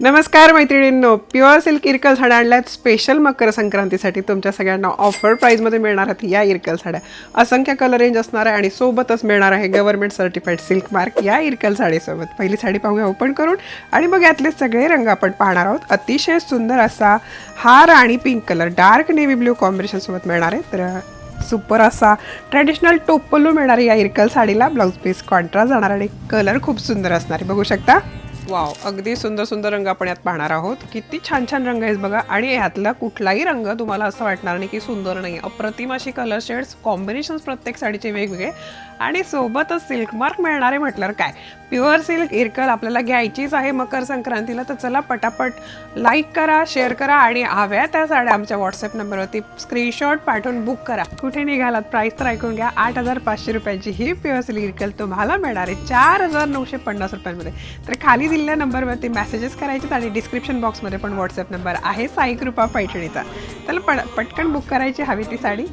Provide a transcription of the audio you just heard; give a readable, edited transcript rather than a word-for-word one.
नमस्कार मैत्रिणींनो, pure silk Irkal साड्या आणल्यात स्पेशल मकर संक्रांतीसाठी तुमच्या सगळ्यांना ऑफर प्राईजमध्ये मिळणार आहेत या इरकल साड्या. असंख्य कलर रेंज असणार आहे आणि सोबतच मिळणार आहे गव्हर्नमेंट सर्टिफाईड सिल्क मार्क या इरकल साडीसोबत. पहिली साडी पाहूया ओपन करून आणि मग यातले सगळे रंग आपण पाहणार आहोत. अतिशय सुंदर असा हा rani pink colour dark navy blue कॉम्बिनेशनसोबत मिळणार आहे. तर सुपर असा ट्रॅडिशनल टोपलो मिळणार आहे या इरकल साडीला. ब्लाऊज पीस कॉन्ट्रास्ट जाणार आणि कलर खूप सुंदर असणार आहे, बघू शकता. वाव, अगदी सुंदर सुंदर रंग आपण यात पाहणार आहोत. किती छान छान रंग आहेत बघा. आणि यातला कुठलाही रंग तुम्हाला असं वाटणार नाही की सुंदर नाही. अप्रतिम अशी कलर शेड्स कॉम्बिनेशन्स प्रत्येक साडीचे वेगवेगळे आणि सोबतच सिल्क मार्क मिळणारे म्हटल्यावर काय. प्युअर सिल्क इरकल आपल्याला घ्यायचीच आहे मकर संक्रांतीला. तर चला पटापट लाईक करा, शेअर करा आणि हव्या त्या साड्या आमच्या व्हॉट्सअप नंबरवरती स्क्रीनशॉट पाठवून बुक करा. कुठे निघालात प्राईस तर ऐकून घ्या. 8,500 रुपयांची ही प्युअर सिल्क इरकल तुम्हाला मिळणार आहे 4,950 रुपयांमध्ये. तर खाली दिलेल्या नंबरवरती मेसेजेस करायचे आणि डिस्क्रिप्शन बॉक्समध्ये पण व्हॉट्सअप नंबर आहे साई कृपा पैठणीचा. तर पटकन बुक करायची हवी ती साडी.